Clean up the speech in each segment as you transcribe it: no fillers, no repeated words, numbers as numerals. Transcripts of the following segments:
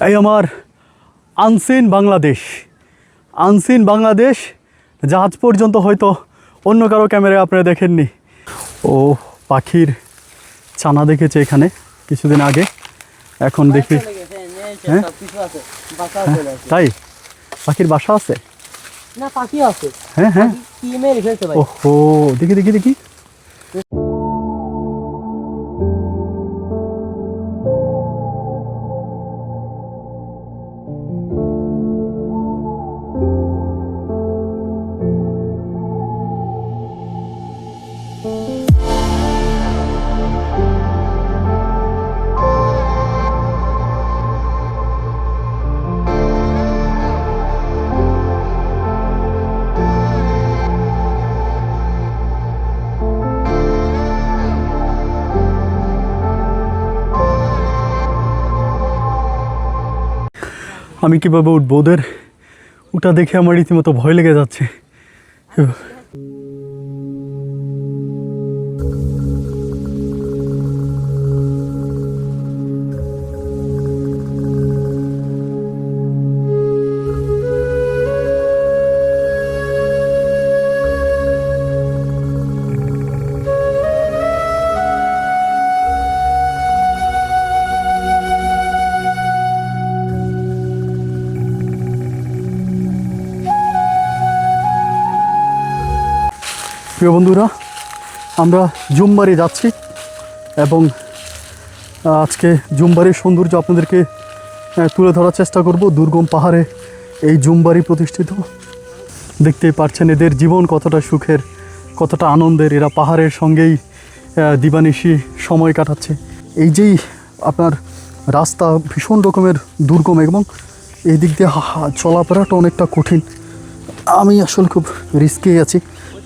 এই আমার আনসিন বাংলাদেশ জাহাজ পর্যন্ত হয়তো অন্য কারো ক্যামেরায় আপনারা দেখেননি। ও পাখির ছানা দেখেছে এখানে কিছুদিন আগে, এখন দেখি হ্যাঁ তাই পাখির বাসা আছে না, পাখি আছে। হ্যাঁ হ্যাঁ কি মেরে ফেলতে ভাই। ওহো দেখি দেখি দেখি আমি কীভাবে উঠবো, ওদের ওটা দেখে আমার রীতিমতো ভয় লেগে যাচ্ছে। প্রিয় বন্ধুরা, আমরা জুমবাড়ি যাচ্ছি এবং আজকে জুমবাড়ির সৌন্দর্য আপনাদেরকে তুলে ধরার চেষ্টা করব। দুর্গম পাহাড়ে এই জুমবাড়ি প্রতিষ্ঠিত। দেখতেই পাচ্ছেন এদের জীবন কতটা সুখের, কতটা আনন্দের। এরা পাহাড়ের সঙ্গেই দিবানিশি সময় কাটাচ্ছে। এই যেই আপনার রাস্তা ভীষণ রকমের দুর্গম এবং এই দিক দিয়ে চলাফেরাটা অনেকটা কঠিন। আমি আসলে খুব রিস্কে আছি,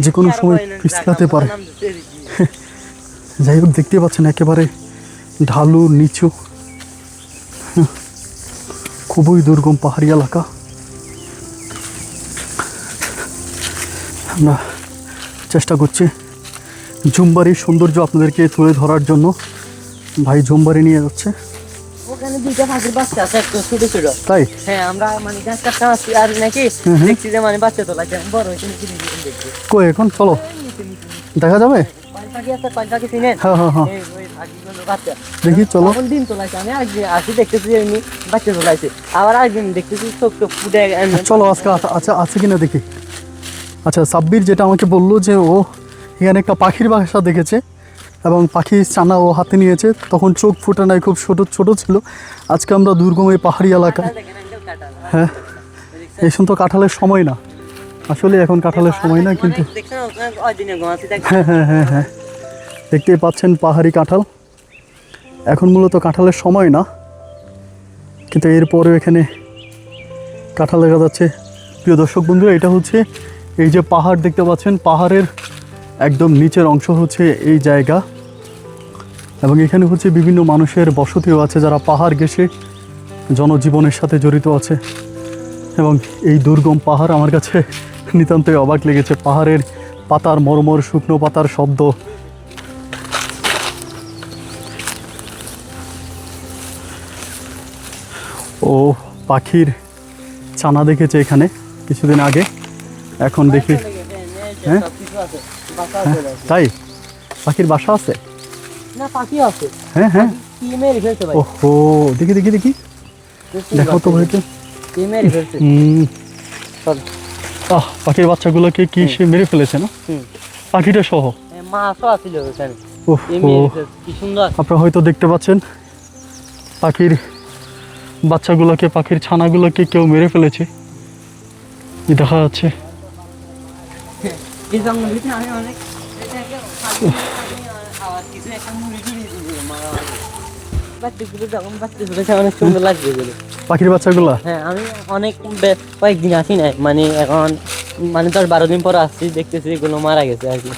যে কোনো সময় পিছলাতে পারে। যাই হোক, দেখতে পাচ্ছেন একেবারে ঢালু নিচু, খুবই দুর্গম পাহাড়ি এলাকা। আমরা চেষ্টা করছি জুমবাড়ির সৌন্দর্য আপনাদেরকে তুলে ধরার জন্য। ভাই জুমবাড়ি নিয়ে যাচ্ছে। ওখানে দুইটা পাখির বাচ্চা আছে, একটু ছোট ছোট। তাই হ্যাঁ, আমরা মানে গাছ কাটতে আসছি আর নাকি দেখছি যে মানে বাচ্চা তোলা যায় বড় হয়েছে নাকি দেখছি। কই এখন চলো দেখা যাবে। পাখি আছে, পাখি চিনেন? হ্যাঁ হ্যাঁ হ্যাঁ বাচ্চা দেখি চলো। এখন ডিম তোলাইছে, আমি আরেকদিন আসি দেখতেছি এমনি বাচ্চা তোলাইছে, আবার আরেকদিন দেখতেছি চোখ টোক ফুটে। চলো আজকে আচ্ছা আছে কিনা দেখি। আচ্ছা, সাব্বির যেটা আমাকে বললো যে ও এখানে একটা পাখির বাসা দেখেছে এবং পাখির ছানা ও হাতে নিয়েছে, তখন চোখ ফুটে নাই, খুব ছোট ছোট ছিল। আজকে আমরা দুর্গম এই পাহাড়ি এলাকায়। হ্যাঁ, এই শুন তো কাঁঠালের সময় না, আসলে এখন কাঁঠালের সময় না, কিন্তু হ্যাঁ হ্যাঁ হ্যাঁ হ্যাঁ দেখতেই পাচ্ছেন পাহাড়ি কাঁঠাল। এখন মূলত কাঁঠালের সময় না, কিন্তু এরপরেও এখানে কাঁঠাল দেখা যাচ্ছে। প্রিয় দর্শক বন্ধুরা, এটা হচ্ছে এই যে পাহাড় দেখতে পাচ্ছেন, পাহাড়ের একদম নিচের অংশ হচ্ছে এই জায়গা এবং এখানে হচ্ছে বিভিন্ন মানুষের বসতিও আছে যারা পাহাড় ঘেঁষে জনজীবনের সাথে জড়িত আছে। এবং এই দুর্গম পাহাড় আমার কাছে নিতান্তই অবাক লেগেছে। পাহাড়ের পাতার মরমর, শুকনো পাতার শব্দ, ও পাখির ছানা দেখেছে এখানে কিছুদিন আগে, এখন দেখি হ্যাঁ তাই পাখির বাসা আছে। না, পাখি আছে। হ্যাঁ হ্যাঁ কি মেরে ফেলতে ভাই। ওহো দেখি দেখি দেখি দেখো তো ভাইকে। কি মেরে ফেলতে। পাখির বাচ্চাগুলোকে কি সে মেরে ফেলেছে না, পাখিটা সহ। মাছও আছিল ওখানে। কি সুন্দর। আপনারা হয়তো দেখতে পাচ্ছেন পাখির বাচ্চাগুলোকে, পাখির ছানাগুলোকে কেউ মেরে ফেলেছে, দেখা যাচ্ছে। পাখির বাচ্চাগুলা হ্যাঁ, আমি অনেক কয়েকদিন আসি নাই, মানে এখন মানে 10-12 দিন পর আসছি, দেখতেছি এগুলো মারা গেছে আর কি।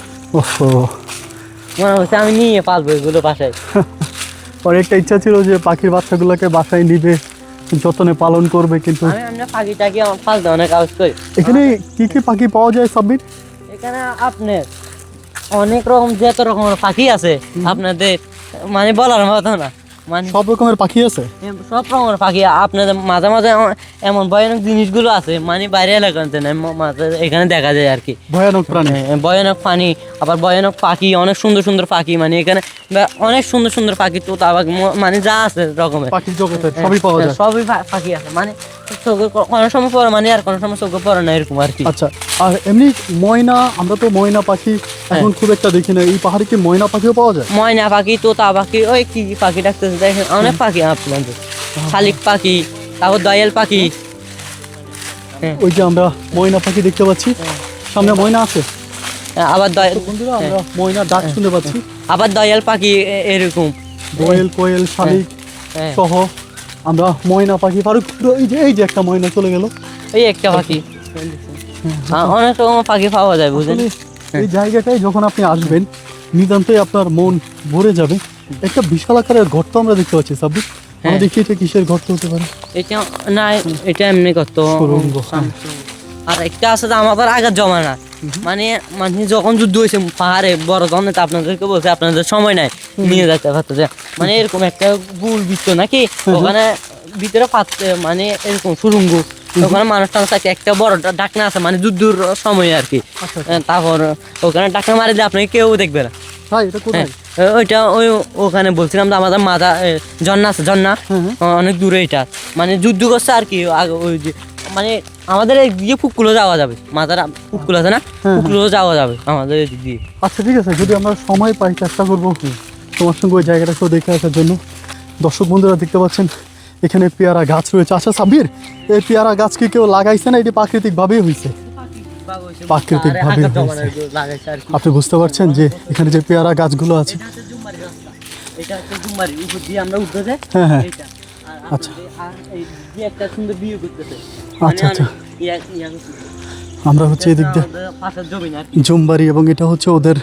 মনে হচ্ছে আমি নিয়ে পালবো এগুলো বাসায়। অনেকটা ইচ্ছা ছিল যে পাখির বাচ্চাগুলোকে বাসায় নিবে, যত্নে পালন করবে, কিন্তু আমি পাখিটাকে আমার পালতে অনেক আওয়াজ করি। এখানে কি কি পাখি পাওয়া যায় সাব্বির? এখানে আপনার অনেক রকম, যত রকমের পাখি আছে আপনাদের মানে বলার মতো না। মানে সব রকমের পাখি আছে? সব রকমের পাখি। আপনাদের মাঝে মাঝে এমন ভয়ানক জিনিসগুলো আছে মানে বাইরে এলাকাতে না, মাঝে এখানে দেখা যায় আর কি। ভয়ানক প্রাণী? ভয়ানক পানি, আবার ভয়ানক পাখি, অনেক সুন্দর সুন্দর পাখি, মানে এখানে অনেক সুন্দর সুন্দর পাখি, তোতা পাখি, মানে যা আছে রকমের পাখির জগতে সবই পাওয়া যায়? সবই পাখি আছে, মানে চোখে কোনো সময় পড়ে মানে আর কোনো সময় চোখে পড়ে না, এরকম আর কি। আচ্ছা, আর এমনি ময়না, আমরা তো ময়না পাখি এখন খুব একটা দেখি না, এই পাহাড়ে কি ময়না পাখিও পাওয়া যায়? ময়না পাখি, তোতা পাখি, ওই কি পাখি ডাকতেছে দেখেন, অনেক পাখি আপনাদের, শালিক পাখি, তারপর দয়াল পাখি। ওই যে আমরা ময়না পাখি দেখতে পাচ্ছি, সামনে ময়না আছে। আবার বন্ধুরা আমরা ময়না ডাক শুনতে পাচ্ছি। আবার দয়াল পাখি এরকম, দোয়েল, কোয়েল, শালিক সহ আমরা ময়না পাখি। ফারুক, এই যে একটা ময়না চলে গেল। এই একটা পাখি, অনেক রকম পাখি পাওয়া যায় বুঝলেন। এই জায়গাটায় যখন আপনি আসবেন নিতান্তই আপনার মন ভরে যাবে। একটা বিশাল আকারের গর্ত আমরা দেখতে পাচ্ছি সাব্বির, আমরা দেখি এটা কিসের গর্ত হতে পারে? এটা না, এটা এমনি করত। আর একটা আছে যে আমাদের আগের জমানা, মানে মানে যখন যুদ্ধ হয়েছে পাহাড়ে বড় ধরনের, আপনাদেরকে বলছে আপনাদের সময় নাই নিয়ে যেতে পারতেছে, মানে এরকম একটা গুল বৃত্ত নাকি, ওখানে ভিতরে পাচ্ছে মানে এরকম সুরঙ্গ, ওখানে মানুষ টানুষ থাকে, একটা বড় ডাকনা আছে মানে যুদ্ধর সময় আর কি। তারপর ওখানে ডাকনা মারি দিয়ে আপনাকে কেউ দেখবে না। ওইটা ওই ওখানে বলছিলাম যে আমাদের মাথা ঝর্ণা আছে, ঝর্ণা অনেক দূরে, এটা মানে যুদ্ধ করছে আর কি। ওই যে মানে আমাদের এই দিকে ফুকগুলো যাওয়া যাবে, মাথার ফুকগুলো আছে না, ফুকগুলো যাওয়া যাবে আমাদের এই দিক দিয়ে। আচ্ছা ঠিক আছে, যদি আমরা সময় পাই চেষ্টা করবো তোমার সঙ্গে ওই জায়গাটা কেউ দেখে আসার জন্য। দর্শক বন্ধুরা দেখতে পাচ্ছেন এখানে পেয়ারা গাছ রয়েছে। আচ্ছা সাব্বির, এই পেয়ারা গাছ কি কেউ লাগাইছে না এটি প্রাকৃতিকভাবেই হয়েছে? প্রাকৃতিকভাবে আপনি বুঝতে পারছেন যে এখানে যে পেয়ারা গাছগুলো আছে। হ্যাঁ হ্যাঁ, আচ্ছা আচ্ছা আচ্ছা, আমরা হচ্ছে এদিক দিয়ে জুমবাড়ি, এবং এটা হচ্ছে ওদের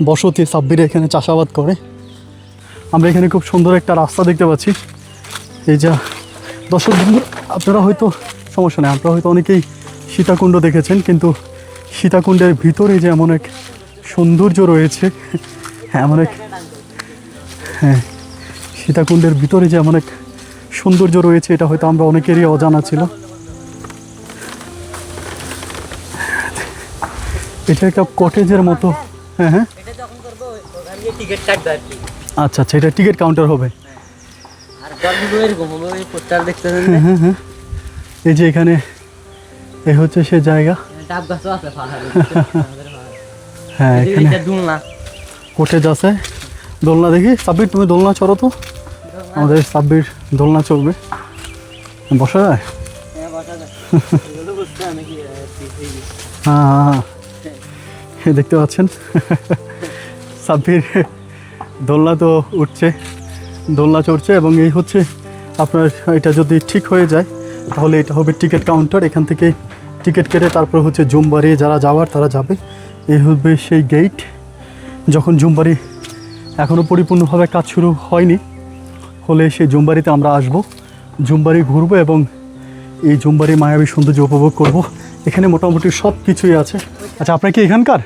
বসতি। সাব্বির এখানে চাষাবাদ করে। আমরা এখানে খুব সুন্দর একটা রাস্তা দেখতে পাচ্ছি। এই যা দর্শক বন্ধু, আপনারা হয়তো সমস্যা নেই, আপনারা হয়তো অনেকেই সীতাকুণ্ড দেখেছেন, কিন্তু সীতাকুণ্ডের ভিতরে যে এমন এক সৌন্দর্য রয়েছে, এমন এক, হ্যাঁ, সীতাকুণ্ডের ভিতরে যে এমন এক সৌন্দর্য রয়েছে, এটা হয়তো আমরা অনেকেরই অজানা ছিল। এটা একটা কটেজের মতো। হ্যাঁ হ্যাঁ, আচ্ছা আচ্ছা, এটা টিকিট কাউন্টার হবে। হ্যাঁ হ্যাঁ, এই যে এখানে এই হচ্ছে সে জায়গা। হ্যাঁ, এখানে কটেজ আছে, দোলনা। দেখি সাব্বির, তুমি দোলনা চড়ো তো, আমাদের সাব্বির দোলনা চলবে, বসা যায়? হ্যাঁ, দেখতে পাচ্ছেন সাব্বির দোলনা তো উঠছে, দোলনা চড়ছে। এবং এই হচ্ছে আপনার, এটা যদি ঠিক হয়ে যায় তাহলে এটা হবে টিকিট কাউন্টার। এখান থেকে টিকিট কেটে তারপর হচ্ছে জুমবাড়ি যারা যাওয়ার তারা যাবে। এই হবে সেই গেট। যখন জুমবাড়ি এখনও পরিপূর্ণভাবে কাজ শুরু হয়নি, হলে সেই জুমবাড়িতে আমরা আসব, জুমবাড়ি ঘুরবো এবং এই জুমবাড়ি মায়াবী সৌন্দর্য উপভোগ করব। এখানে মোটামুটি সব কিছুই আছে। আচ্ছা, আপনার কি এখানকার?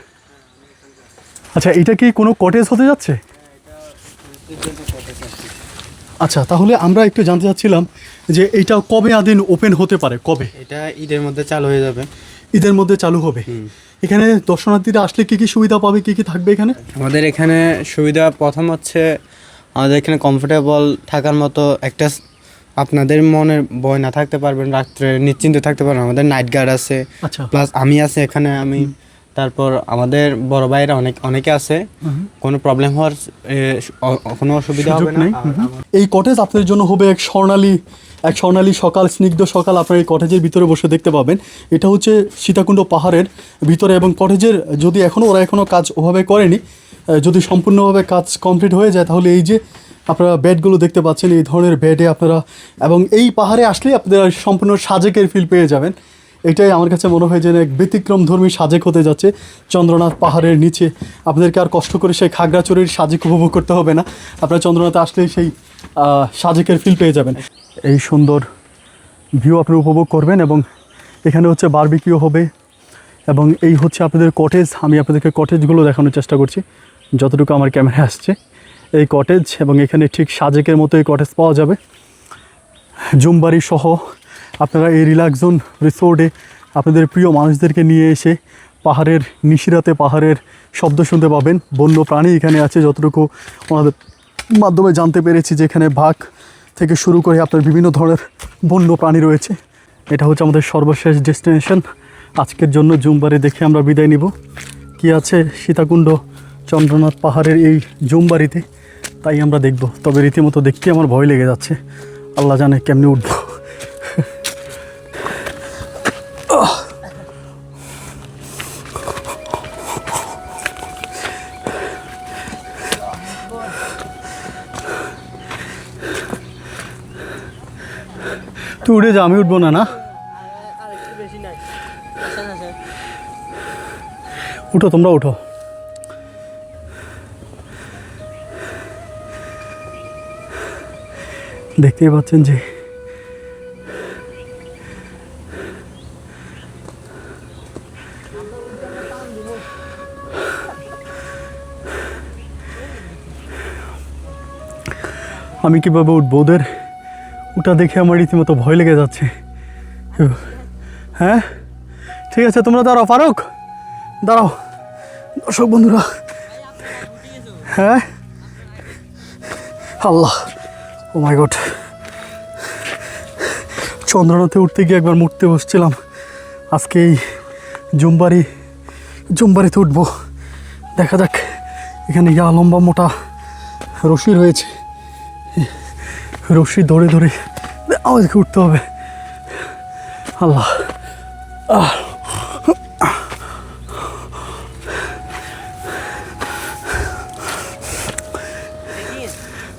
আচ্ছা, এটা কি কোনো কটেজ হতে যাচ্ছে? আচ্ছা, তাহলে আমরা একটু জানতে চাচ্ছিলাম যে এটা কবে আদিন ওপেন হতে পারে, কবে? এটা ঈদের মধ্যে চালু হয়ে যাবে। ঈদের মধ্যে চালু হবে। এখানে দর্শনার্থীরা আসলে কি কি সুবিধা পাবে, কি কি থাকবে এখানে? আমাদের এখানে সুবিধা প্রথম হচ্ছে আমাদের এখানে কমফোর্টেবল থাকার মতো একটা, আপনাদের মনের ভয় না থাকতে পারবেন, রাত্রে নিশ্চিন্তে থাকতে পারবেন। আমাদের নাইট গার্ড আছে, আচ্ছা, প্লাস আমি আছে এখানে, আমি তারপর আমাদের বড় ভাইরা অনেকে আছে। কোনো প্রবলেম হওয়ার কোনো অসুবিধা হবে না। এই কটেজ আপনাদের জন্য হবে এক স্বর্ণালী সকাল, স্নিগ্ধ সকাল আপনার এই কটেজের ভিতরে বসে দেখতে পাবেন। এটা হচ্ছে সীতাকুণ্ড পাহাড়ের ভিতরে, এবং কটেজের যদি ওরা এখনও কাজ ওভাবে করেনি, যদি সম্পূর্ণভাবে কাজ কমপ্লিট হয়ে যায় তাহলে এই যে আপনারা বেডগুলো দেখতে পাচ্ছেন, এই ধরনের বেডে আপনারা, এবং এই পাহাড়ে আসলেই আপনারা সম্পূর্ণ সাজেকের ফিল পেয়ে যাবেন। এটাই আমার কাছে মনে হয় যে এক ব্যতিক্রমধর্মী সাজেক হতে যাচ্ছে চন্দ্রনাথ পাহাড়ের নিচে। আপনাদেরকে আর কষ্ট করে সেই খাগড়াছড়ির সাজেক উপভোগ করতে হবে না, আপনারা চন্দ্রনাথে আসলেই সেই সাজেকের ফিল পেয়ে যাবেন। এই সুন্দর ভিউ আপনি উপভোগ করবেন, এবং এখানে হচ্ছে বারবিকিউ হবে, এবং এই হচ্ছে আপনাদের কটেজ। আমি আপনাদেরকে কটেজগুলো দেখানোর চেষ্টা করছি যতটুকু আমার ক্যামেরা আসছে। এই কটেজ, এবং এখানে ঠিক সাজেকের মতো এই কটেজ পাওয়া যাবে। জুমবাড়ি সহ আপনারা এই রিল্যাক্স জোন রিসোর্টে আপনাদের প্রিয় মানুষদেরকে নিয়ে এসে পাহাড়ের নিশিরাতে পাহাড়ের শব্দ শুনতে পাবেন। বন্য প্রাণী এখানে আছে, যতটুকু ওনাদের মাধ্যমে জানতে পেরেছি যে এখানে বাঘ থেকে শুরু করে আপনার বিভিন্ন ধরনের বন্য প্রাণী রয়েছে। এটা হচ্ছে আমাদের সর্বশেষ ডেস্টিনেশন আজকের জন্য। জুমবাড়ি দেখে আমরা বিদায় নিব। কি আছে সীতাকুণ্ড চন্দ্রনাথ পাহাড়ের এই জুমবাড়িতে তাই আমরা দেখব। তবে রীতিমতো দেখতে আমার ভয় লেগে যাচ্ছে, আল্লাহ জানে কেমনি উঠব। তুই উঠে যা, আমি উঠবো না। না উঠো, তোমরা উঠো। দেখতেই পাচ্ছেন যে আমি কীভাবে উঠবো, ওদের ওটা দেখে আমার রীতিমতো ভয় লেগে যাচ্ছে। হ্যাঁ ঠিক আছে, তোমরা দাঁড়াও, ফারুক দাঁড়াও। দর্শক বন্ধুরা, হ্যাঁ আল্লাহ, ও মাই গড, চন্দ্রনাথে উঠতে গিয়ে একবার মরতে বসছিলাম। আজকে এই জুমবাড়িতে উঠবো। দেখা যাক। এখানে ইয়া লম্বা মোটা রশি রয়েছে, রশি ধরে ধরে আমাদেরকে উঠতে হবে। আল্লাহ,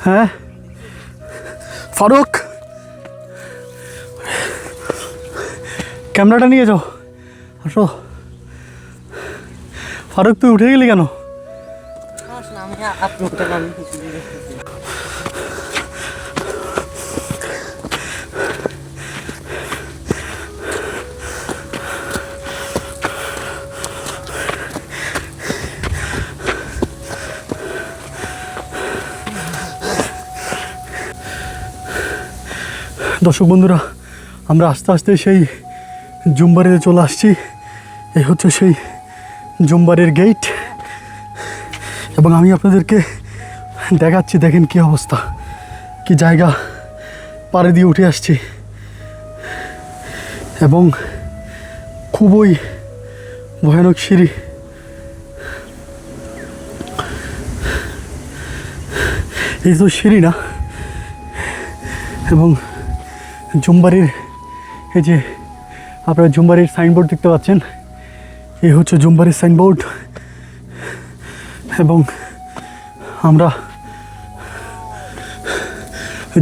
হ্যাঁ ফারুক, ক্যামেরাটা নিয়ে যাও, আসো। ফারুক তুই উঠে গেলি কেন? দর্শক বন্ধুরা, আমরা আস্তে আস্তে সেই জুমবাড়িতে চলে আসছি। এই হচ্ছে সেই জুমবাড়ির গেট, এবং আমি আপনাদেরকে দেখাচ্ছি। দেখেন কি অবস্থা, কি জায়গা, পাড়ে দিয়ে উঠে আসছি, এবং খুবই ভয়ানক সিঁড়ি। এই তো সিঁড়ি না, এবং জুমবাড়ির এই যে আপনারা জুমবাড়ির সাইনবোর্ড দেখতে পাচ্ছেন, এই হচ্ছে জুমবাড়ির সাইনবোর্ড। এবং আমরা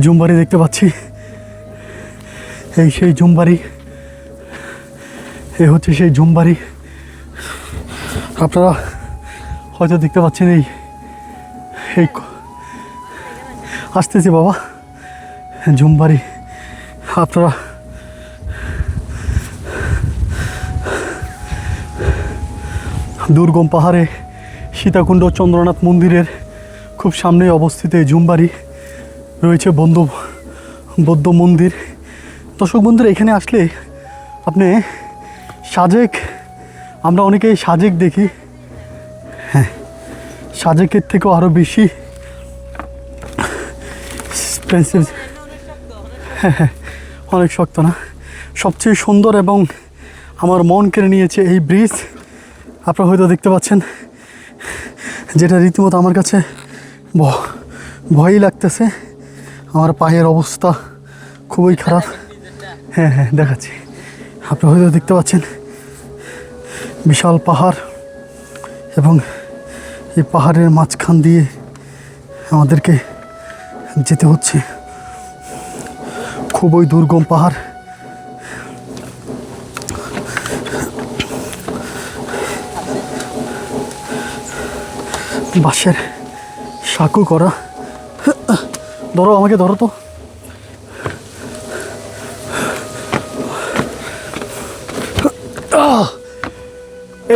জুমবাড়ি দেখতে পাচ্ছি, এই সেই জুমবাড়ি, এই হচ্ছে সেই জুমবাড়ি। আপনারা হয়তো দেখতে পাচ্ছেন এই আসতেছি বাবা, জুমবাড়ি। আপনারা দুর্গম পাহাড়ে সীতাকুণ্ড চন্দ্রনাথ মন্দিরের খুব সামনে অবস্থিত এই জুমবাড়ি রয়েছে বৌদ্ধ মন্দির। দর্শক বন্ধুরা, এখানে আসলে আপনি সাজেক, আমরা অনেকেই সাজেক দেখি, হ্যাঁ সাজেকের থেকেও আরও বেশি এক্সপেন্সিভ। হ্যাঁ হ্যাঁ, অনেক শক্ত না? সবচেয়ে সুন্দর এবং আমার মন কেড়ে নিয়েছে এই ব্রিজ। আপনারা হয়তো দেখতে পাচ্ছেন, যেটা রীতিমতো আমার কাছে ভয়ই লাগতেছে। আমার পায়ের অবস্থা খুবই খারাপ। হ্যাঁ হ্যাঁ দেখাচ্ছি, আপনারা হয়তো দেখতে পাচ্ছেন বিশাল পাহাড়, এবং এই পাহাড়ের মাঝখান দিয়ে আমাদেরকে যেতে হচ্ছে। খুবই দুর্গম পাহাড়। বাঁশের সাঁকো করা। ধরো, আমাকে ধরো তো।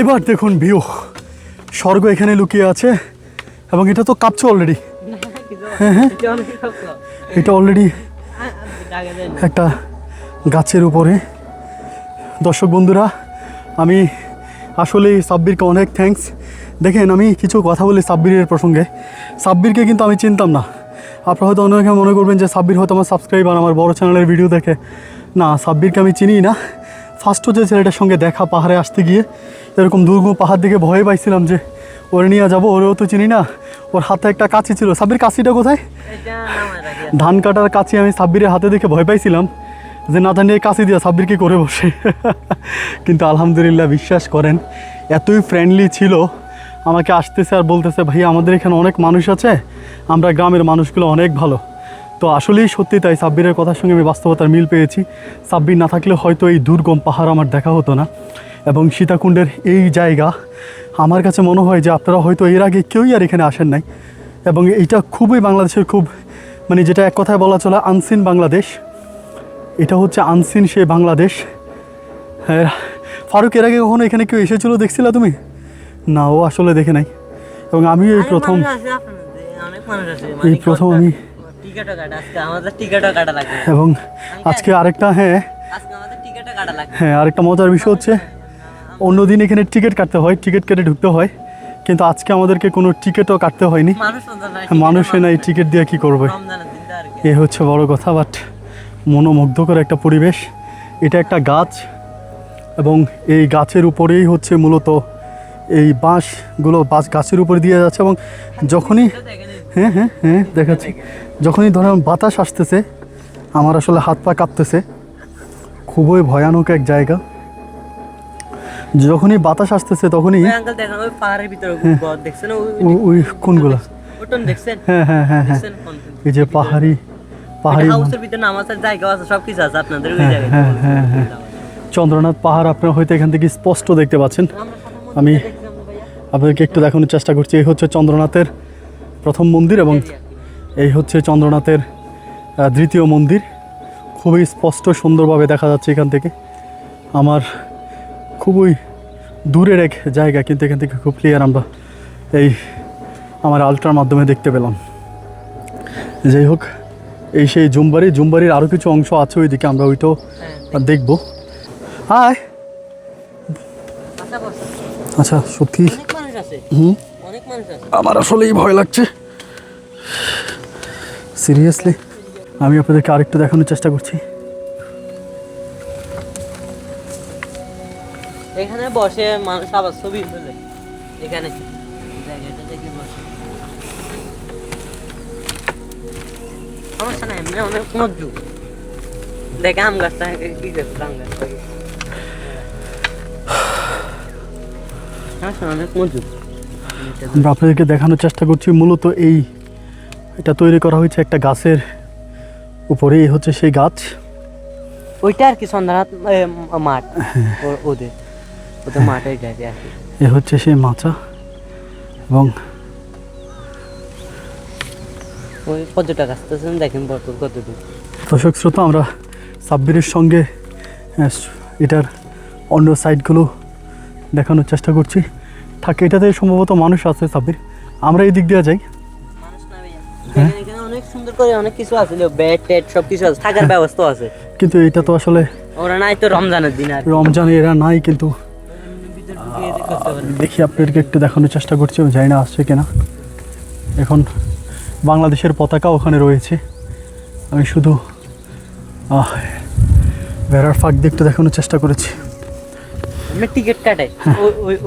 এবার দেখুন ভিউ, স্বর্গ এখানে লুকিয়ে আছে, এবং এটা তো কাঁপছে অলরেডি। এটা অনেক শক্ত। এটা অলরেডি জায়গা দেন। একটা গাছের উপরে। দর্শক বন্ধুরা, আমি আসলে সাব্বিরকে অনেক থ্যাঙ্কস। দেখেন, আমি কিছু কথা বলি সাব্বিরের প্রসঙ্গে। সাব্বিরকে কিন্তু আমি চিনতাম না। আপনারা হয়তো অনেকে মনে করবেন যে সাব্বির হয়তো আমার সাবস্ক্রাইবার, আমার বড় চ্যানেলের ভিডিও দেখে। না, সাব্বিরকে আমি চিনি না। ফার্স্ট যে ছেলেটার সঙ্গে দেখা পাহাড়ে আসতে গিয়ে, এরকম দুর্গম পাহাড় দিকে ভয় পাইছিলাম যে ওরে নিয়ে যাবো, ওরেও তো চিনি না। ওর হাতে একটা কাঁচি ছিল। সাব্বির, কাঁচিটা কোথায়? এটা নামায় রাখি। ধান কাটার কাঁচি আমি সাব্বিরের হাতে দেখে ভয় পাইছিলাম যে না জানি এই কাঁচি দিয়ে সাব্বির কি করে বসে। কিন্তু আলহামদুলিল্লাহ, বিশ্বাস করেন, এতই ফ্রেন্ডলি ছিল। আমাকে আসতেছে আর বলতেছে, ভাই আমাদের এখানে অনেক মানুষ আছে, আমরা গ্রামের মানুষগুলো অনেক ভালো। তো আসলেই সত্যি তাই, সাব্বিরের কথার সঙ্গে আমি বাস্তবতার মিল পেয়েছি। সাব্বির না থাকলে হয়তো এই দুর্গম পাহাড় আমার দেখা হতো না। এবং সীতাকুণ্ডের এই জায়গা আমার কাছে মনে হয় যে আপনারা হয়তো এর আগে কেউই আর এখানে আসেন নাই। এবং এইটা খুবই বাংলাদেশের খুব, মানে যেটা এক কথায় বলা চলে আনসিন বাংলাদেশ। এটা হচ্ছে আনসিন সে বাংলাদেশ। হ্যাঁ ফারুক, এর আগে কখনো এখানে কেউ এসেছিলো দেখছিলা তুমি? না, ও আসলে দেখে নাই। এবং আমিও এই প্রথম, অনেক মানুষ আছে। এই প্রথম আমি। টিকেটও কাটা, আজকে আমাদের টিকেটও কাটা লাগবে। এবং আজকে আরেকটা, আজকে আমাদের টিকেটও কাটা লাগবে। আরেকটা মজার বিষয় হচ্ছে, অন্যদিন এখানে টিকিট কাটতে হয়, টিকিট কেটে ঢুকতে হয়, কিন্তু আজকে আমাদেরকে কোনো টিকিটও কাটতে হয়নি। মানুষে নাই, টিকিট দিয়ে কি করবে? রমজানের দিনটা আর কি। এ হচ্ছে বড় কথা। বাট মনোমুগ্ধকর একটা পরিবেশ। এটা একটা গাছ, এবং এই গাছের উপরেই হচ্ছে মূলত এই বাঁশগুলো, গাছের উপরে দিয়ে যাচ্ছে। এবং যখনই, দেখাচ্ছি, যখনই ধরেন বাতাস আসতেছে, আমার আসলে হাত পা কাঁপতেছে। খুবই ভয়ানক এক জায়গা। যখনই বাতাস আসতেছে তখনই, ওই আঙ্কেল দেখেন, ওই পাহাড়ের ভিতরে ঘর দেখছেন? ওই কোনগুলা? ওটন দেখছেন? হ্যাঁ, দেখছেন কোন? এই যে পাহাড়ি হাউসের ভিতরে নামাজের জায়গা আছে, সবকিছু আছে আপনাদের ওই জায়গায়। হ্যাঁ। চন্দ্রনাথ পাহাড় আপনারা হয়তো এখান থেকে স্পষ্ট দেখতে পাচ্ছেন। আমি আপনাদেরকে একটু দেখানোর চেষ্টা করছি। এই হচ্ছে চন্দ্রনাথের প্রথম মন্দির, এবং এই হচ্ছে চন্দ্রনাথের দ্বিতীয় মন্দির। খুবই স্পষ্ট সুন্দরভাবে দেখা যাচ্ছে এখান থেকে। আমার খুবই দূরের এক জায়গা, কিন্তু এখান থেকে খুব ক্লিয়ার আমরা এই আমার আলট্রার মাধ্যমে দেখতে পেলাম। যাই হোক, এই সেই জুমবাড়ির আরও কিছু অংশ আছে ওইদিকে, আমরা ওইটাও দেখবো। হায়, আচ্ছা, সত্যি অনেক মানুষ আছে, অনেক মানুষ আছে। আমার আসলেই ভয় লাগছে, সিরিয়াসলি। আমি আপনাদেরকে আরেকটু দেখানোর চেষ্টা করছি। এখানে বসে মানুষ আবার ছবি তোলে। এখানে জায়গাটা দেখে বসে, সমস্যা নাই। এমনি অনেক মজবুত। দেখে আম গাছটা কি করছে, আম গাছটা অনেক মজবুত। আমরা আপনাদেরকে দেখানোর চেষ্টা করছি। মূলত এটা তৈরি করা হয়েছে একটা গাছের উপরে। এই হচ্ছে সেই গাছ। ওইটা আর কি চন্দ্রনাথ মাঠ, ওদের মাঠ ওইটা আর কি। এ হচ্ছে সেই মাচা, এবং ওই পর্যটক আসতেছেন, দেখেন কতদূর। দর্শক শ্রোতা, আমরা সাব্বিরের সঙ্গে এটার অন্য সাইডগুলো দেখানোর চেষ্টা করছি। এটাতে সম্ভবত মানুষ আছে। সাব্বির, আমরা এই দিক দিয়ে যাই। মানুষ না ভাইয়া, দেখেন এখানে অনেক সুন্দর করে অনেক কিছু আছে, বেড টেড সব কিছু আছে, থাকার ব্যবস্থা আছে। কিন্তু এটা তো আসলে ওরা নাই তো রমজানের দিন আর রমজানে এরা নাই। কিন্তু দেখি আপনাদেরকে একটু দেখানোর চেষ্টা করছি, আমি জানি না আসছে কিনা। এখন বাংলাদেশের পতাকা ওখানে রয়েছে। আমি শুধু বেড়ার ফাঁক দিয়ে একটু দেখানোর চেষ্টা করেছি। আমরা টিকিট কাটাই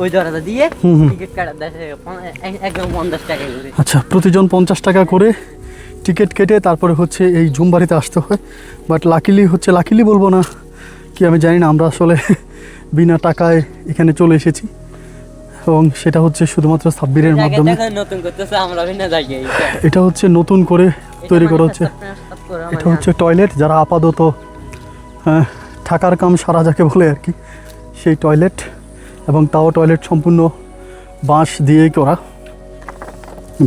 ওই দরজা দিয়ে, টিকিট কাটা একদম 50 টাকা করে। আচ্ছা, প্রতিজন 50 টাকা করে টিকিট কেটে তারপরে হচ্ছে এই জুমবাড়িতে আসতে হয়। বাট লাকিলি বলবো না কি আমি জানি না, আমরা আসলে বিনা টাকায় এখানে চলে এসেছি। এবং সেটা হচ্ছে শুধুমাত্র সাব্বিরের মাধ্যমে। এটা হচ্ছে নতুন করে তৈরি করা হচ্ছে। এটা হচ্ছে টয়লেট, যারা আপাতত থাকার কাম সারা যাকে বলে আর কি, সেই টয়লেট। এবং তাও টয়লেট সম্পূর্ণ বাঁশ দিয়েই করা,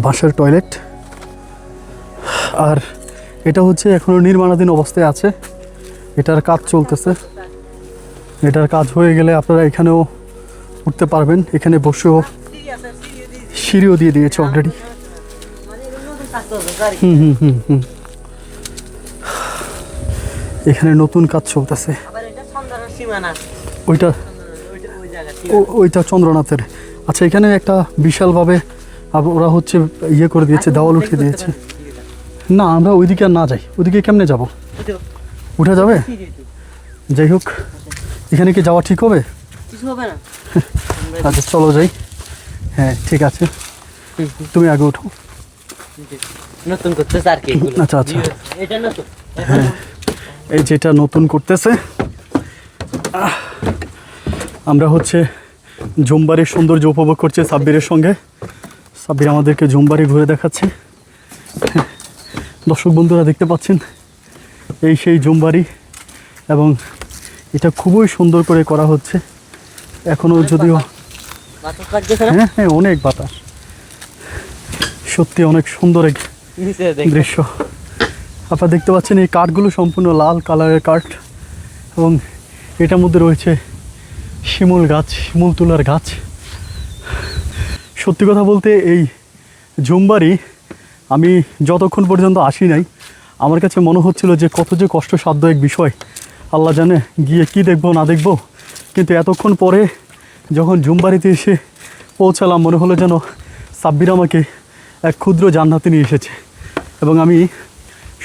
বাঁশের টয়লেট। আর এটা হচ্ছে এখনও নির্মাণাধীন অবস্থায় আছে, এটার কাজ চলতেছে। এটার কাজ হয়ে গেলে আপনারা এখানেও উঠতে পারবেন। এখানে বসেও সিঁড়িও দিয়ে দিয়েছে অলরেডি। হুম হুম হুম হুম এখানে নতুন কাজ চলতেছে। আবার এটা সন্ধ্যার সীমানা, ওইটা ওই জায়গা ওইটা চন্দ্রনাথের। আচ্ছা এখানে একটা বিশালভাবে ওরা হচ্ছে ইয়ে করে দিয়েছে, দেওয়াল উঠিয়ে দিয়েছে। না আমরা ওইদিকে আর না যাই, ওইদিকে কেমনে যাব? উঠে যাবে? যাই হোক, এখানে কি যাওয়া ঠিক হবে? কিছু হবে না। আচ্ছা চলো যাই। হ্যাঁ ঠিক আছে, তুমি আগে উঠো। নতুন করতেছে আর কি এগুলো। আচ্ছা আচ্ছা, এটা নতুন। হ্যাঁ এই যেটা নতুন করতেছে। আমরা হচ্ছে জুমবাড়ির সৌন্দর্য উপভোগ করছি সাব্বিরের সঙ্গে। সাব্বির আমাদেরকে জুমবাড়ি ঘুরে দেখাচ্ছে। দর্শক বন্ধুরা দেখতে পাচ্ছেন এই সেই জুমবাড়ি, এবং এটা খুবই সুন্দর করে করা হচ্ছে এখনও, যদিও বাতাস লাগতেছে না? হ্যাঁ হ্যাঁ অনেক বাতাস, সত্যি অনেক সুন্দর এক নিচে দেখো। দৃশ্য। আপনারা দেখতে পাচ্ছেন এই কাঠগুলো সম্পূর্ণ লাল কালারের কাঠ, এবং এটার মধ্যে রয়েছে শিমুল গাছ, শিমুল তুলার গাছ। সত্যি কথা বলতে এই জুমবাড়ি আমি যতক্ষণ পর্যন্ত আসি নাই, আমার কাছে মনে হচ্ছিল যে কত যে কষ্টসাধ্য এক বিষয়, আল্লাহ জানে গিয়ে কি দেখবো না দেখবো। কিন্তু এতক্ষণ পরে যখন জুমবাড়িতে এসে পৌঁছালাম, মনে হলো যেন সাব্বির আমাকে এক ক্ষুদ্র জান্নাতে নিয়ে এসেছে, এবং আমি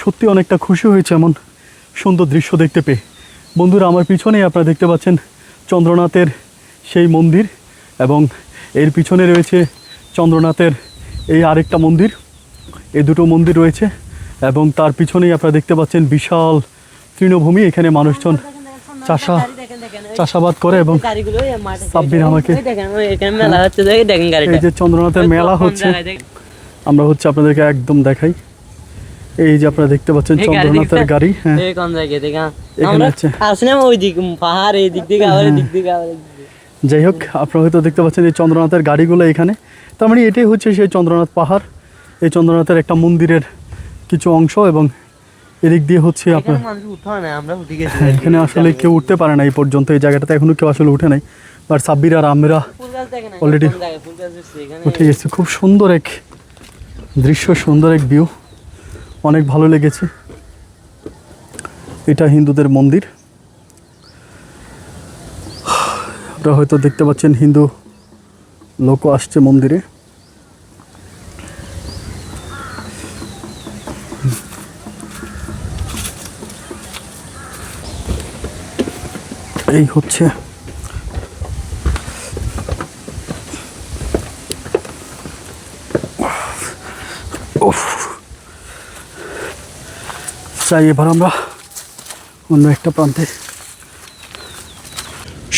সত্যি অনেকটা খুশি হয়েছে এমন সুন্দর দৃশ্য দেখতে পেয়ে। বন্ধুরা আমার পিছনেই আপনারা দেখতে পাচ্ছেন চন্দ্রনাথের সেই মন্দির, এবং এর পিছনে রয়েছে চন্দ্রনাথের এই আরেকটা মন্দির। এই দুটো মন্দির রয়েছে, এবং তার পিছনেই আপনারা দেখতে পাচ্ছেন বিশাল তৃণভূমি। এখানে মানুষজন চাষাবাদ করে, এবং গাড়িগুলো এই মাঠে সাব্বির আমাকে এই দেখেন, ওই এখানে মেলা হচ্ছে, দেখেন গাড়িটা। এই যে চন্দ্রনাথের মেলা কোন হচ্ছে, জায়গায় দেখেন? আমরা হচ্ছে আপনাদেরকে একদম দেখাই। এই যে আপনারা দেখতে পাচ্ছেন এই গাড়ি চন্দ্রনাথের দেখতে- গাড়ি। হ্যাঁ এই কোন জায়গায় দেখেন? এখানে আমরা আছে। আসলাম ওই দিক, পাহাড় এই দিক থেকে, আবার এই দিক থেকে, আবার এই দিক থেকে। যাই হোক, আপনারা হয়তো দেখতে পাচ্ছেন এই চন্দ্রনাথের গাড়িগুলো এখানে। তার মানে এটাই হচ্ছে সেই চন্দ্রনাথ পাহাড়, এই চন্দ্রনাথের একটা মন্দিরের কিছু অংশ, এবং এদিক দিয়ে হচ্ছে আপনার এখানে মানুষ উঠা না, আমরা উঠে গেছি। হ্যাঁ, এখানে আসলে কেউ উঠতে পারে না এই পর্যন্ত, এই জায়গাটাতে এখনো কেউ আসলে উঠে নাই। বাট সাব্বির আর আমরা ফুল গাছ দেখেন, already কোন জায়গায় ফুল গাছ উঠছে, এখানে উঠে গেছি। খুব সুন্দর এক দৃশ্য, সুন্দর এক ভিউ, অনেক ভালো লেগেছে। এটা হিন্দুদের মন্দির, আপনারা হয়তো দেখতে পাচ্ছেন হিন্দু লোকও আসছে মন্দিরে। এই হচ্ছে চাই এবার আমরা অন্য একটা প্রান্তে।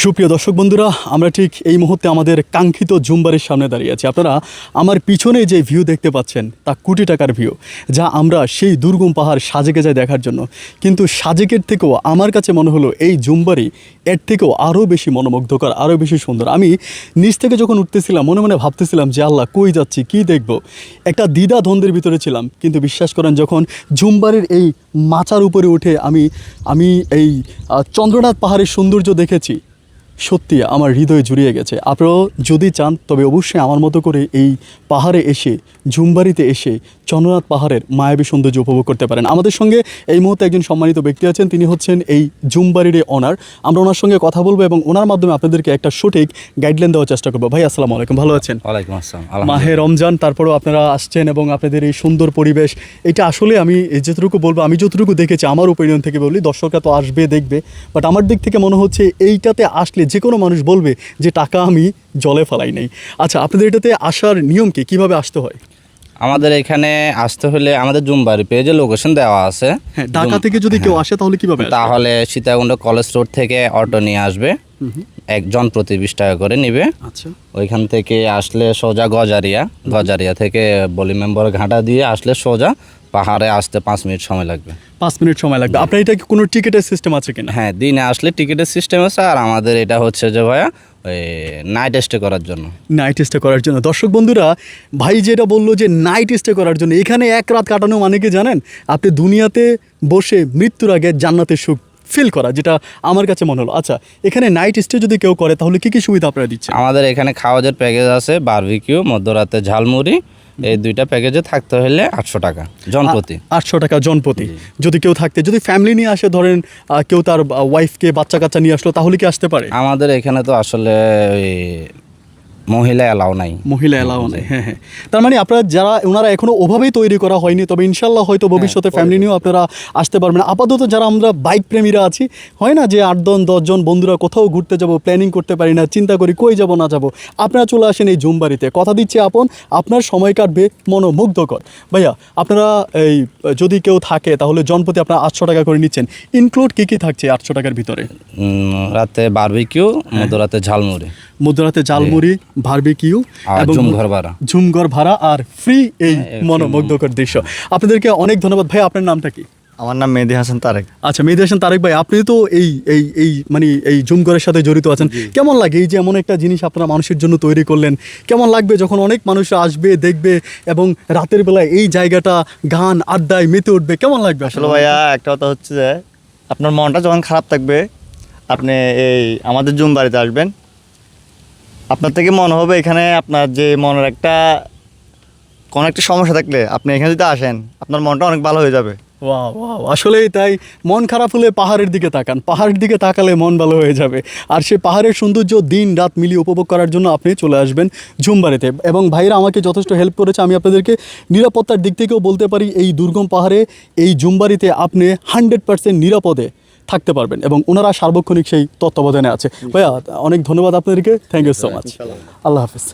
সুপ্রিয় দর্শক বন্ধুরা, আমরা ঠিক এই মুহূর্তে আমাদের কাঙ্ক্ষিত জুমবাড়ির সামনে দাঁড়িয়ে আছি। আপনারা আমার পিছনে যে ভিউ দেখতে পাচ্ছেন তা কোটি টাকার ভিউ, যা আমরা সেই দুর্গম পাহাড় সাজেকে যাই দেখার জন্য। কিন্তু সাজেকের থেকেও আমার কাছে মনে হলো এই জুমবাড়ি এর থেকেও আরও বেশি মনোমুগ্ধকর, আরও বেশি সুন্দর। আমি নিচ থেকে যখন উঠতেছিলাম মনে মনে ভাবতেছিলাম যে আল্লাহ কই যাচ্ছি, কী দেখব, একটা দ্বিধা দ্বন্দ্বের ভিতরে ছিলাম। কিন্তু বিশ্বাস করেন, যখন জুমবাড়ির এই মাচার উপরে উঠে আমি এই চন্দ্রনাথ পাহাড়ের সৌন্দর্য দেখেছি, সত্যি আমার হৃদয় জুড়িয়ে গেছে। আপনারাও যদি চান তবে অবশ্যই আমার মতো করে এই পাহাড়ে এসে, জুমবাড়িতে এসে চন্দ্রনাথ পাহাড়ের মায়াবী সৌন্দর্য উপভোগ করতে পারেন। আমাদের সঙ্গে এই মুহূর্তে একজন সম্মানিত ব্যক্তি আছেন, তিনি হচ্ছেন এই জুমবাড়ির ওনার। আমরা ওনার সঙ্গে কথা বলবো এবং ওনার মাধ্যমে আপনাদেরকে একটা সঠিক গাইডলাইন দেওয়ার চেষ্টা করবো। ভাই আসসালামু আলাইকুম, ভালো আছেন? ওয়ালাইকুম আসসালাম। মাহে রমজান, তারপরেও আপনারা আসছেন এবং আপনাদের এই সুন্দর পরিবেশ, এটা আসলে আমি যতটুকু বলবো, আমি যতটুকু দেখেছি আমার ওপিনিয়ন থেকে বলি, দর্শকরা তো আসবে দেখবে, বাট আমার দিক থেকে মনে হচ্ছে এইটাতে আসলে যে কোনো মানুষ বলবে যে টাকা আমি জলে ফেলাই নাই। আচ্ছা, আপনাদের এটাতে আসার নিয়ম কি, কীভাবে আসতে হয়? আমাদের এখানে আসতে হলে আমাদের জুমবাড়ি পেজে লোকেশন দেওয়া আছে। হ্যাঁ, ঢাকা থেকে যদি কেউ আসে তাহলে কীভাবে আসবে? তাহলে সীতাকুণ্ড কলেজ রোড থেকে অটো নিয়ে আসবে, একজন প্রতি 20 টাকা করে নিবে। আচ্ছা, ওইখান থেকে আসলে সোজা গজারিয়া থেকে বলি মেম্বার ঘাটা দিয়ে আসলে সোজা পাহাড়ে আসতে 5 মিনিট সময় লাগবে। 5 মিনিট সময় লাগবে। আপনার এটা কি কোনো টিকিটের সিস্টেম আছে কিনা? হ্যাঁ, দিনে আসলে টিকিটের সিস্টেম আছে, আর আমাদের এটা হচ্ছে যে ভাইয়া ওই নাইট স্টে করার জন্য। নাইট স্টে করার জন্য। দর্শক বন্ধুরা, ভাই যেটা বললো যে নাইট স্টে করার জন্য, এখানে এক রাত কাটানো মানে কি জানেন? আপনি দুনিয়াতে বসে মৃত্যুর আগে জান্নাতের সুখ ফিল করা, যেটা আমার কাছে মনে হলো। আচ্ছা, এখানে নাইট স্টে যদি কেউ করে তাহলে কী কী সুবিধা আপনারা দিচ্ছেন? আমাদের এখানে খাওয়াজের প্যাকেজ আছে, বারবিকিউ, মধ্যরাতে ঝালমুড়ি, এই দুইটা প্যাকেজে থাকতে হলে 800 টাকা জনপ্রতি। 800 টাকা জনপ্রতি। যদি কেউ থাকতে, যদি ফ্যামিলি নিয়ে আসে, ধরেন কেউ তার ওয়াইফকে বাচ্চা কাচ্চা নিয়ে আসলো, তাহলে কি আসতে পারে? আমাদের এখানে তো আসলে ওই মহিলা অ্যালাউ নাই। মহিলা এলাও নেই, হ্যাঁ হ্যাঁ। তার মানে আপনারা যারা, ওনারা এখনো ওভাবেই তৈরি করা হয়নি, তবে ইনশাল্লাহ হয়তো ভবিষ্যতে ফ্যামিলি নিয়েও আপনারা আসতে পারবেন। আপাতত যারা আমরা বাইক প্রেমীরা আছি, হয় না যে 8-10 জন বন্ধুরা কোথাও ঘুরতে যাব, প্ল্যানিং করতে পারি না, চিন্তা করি কই যাব না যাব, আপনারা চলে আসেন এই জুমবাড়িতে। কথা দিচ্ছি আপন, আপনার সময় কাটবে মনোমুগ্ধকর। ভাইয়া, আপনারা এই যদি কেউ থাকে তাহলে জনপ্রতি আপনারা 800 টাকা করে নিচ্ছেন। ইনক্লুড কী কী থাকছে 800 টাকার ভিতরে? রাতে বারবিকিউ, মধ্যরাতে ঝালমুড়ি, মধ্যরাতে জালমুড়ি, বারবিকিউ আর এবং ঝুমঘর ভাড়া। ঝুমঘর ভাড়া আর ফ্রি এই মনোমুগ্ধকর দৃশ্য। আপনাদেরকে অনেক ধন্যবাদ। ভাই, আপনার নামটা কি? আমার নাম মেহেদি হাসান তারেক। আচ্ছা, মেহেদি হাসান তারেক ভাই, আপনি তো এই এই এই মানে এই ঝুমঘরের সাথে জড়িত আছেন। কেমন লাগে এই যে এমন একটা জিনিস আপনারা মানুষের জন্য তৈরি করলেন? কেমন লাগবে যখন অনেক মানুষ আসবে, দেখবে এবং রাতের বেলায় এই জায়গাটা গান আড্ডায় মেতে উঠবে? কেমন লাগবে আসলে ভাইয়া একটা কথা হচ্ছে যে আপনার মনটা যখন খারাপ থাকবে, আপনি এই আমাদের জুম বাড়িতে আসবেন, আপনার থেকে মনে হবে এখানে আপনার যে মনের কোনো একটা সমস্যা থাকলে আপনি এখানে যদি আসেন, আপনার মনটা অনেক ভালো হয়ে যাবে। ওয়াও ওয়াও, আসলেই তাই। মন খারাপ হলে পাহাড়ের দিকে তাকান, পাহাড়ের দিকে তাকালে মন ভালো হয়ে যাবে। আর সেই পাহাড়ের সৌন্দর্য দিন রাত মিলিয়ে উপভোগ করার জন্য আপনি চলে আসবেন ঝুমবাড়িতে। এবং ভাইরা আমাকে যথেষ্ট হেল্প করেছে। আমি আপনাদেরকে নিরাপত্তার দিক থেকেও বলতে পারি, এই দুর্গম পাহাড়ে এই ঝুমবাড়িতে আপনি 100% নিরাপদে থাকতে পারবেন এবং ওনারা সার্বক্ষণিক সেই তত্ত্বাবধানে আছে। ভাইয়া, অনেক ধন্যবাদ আপনাদেরকে। Thank you so much. আল্লাহ হাফিজ।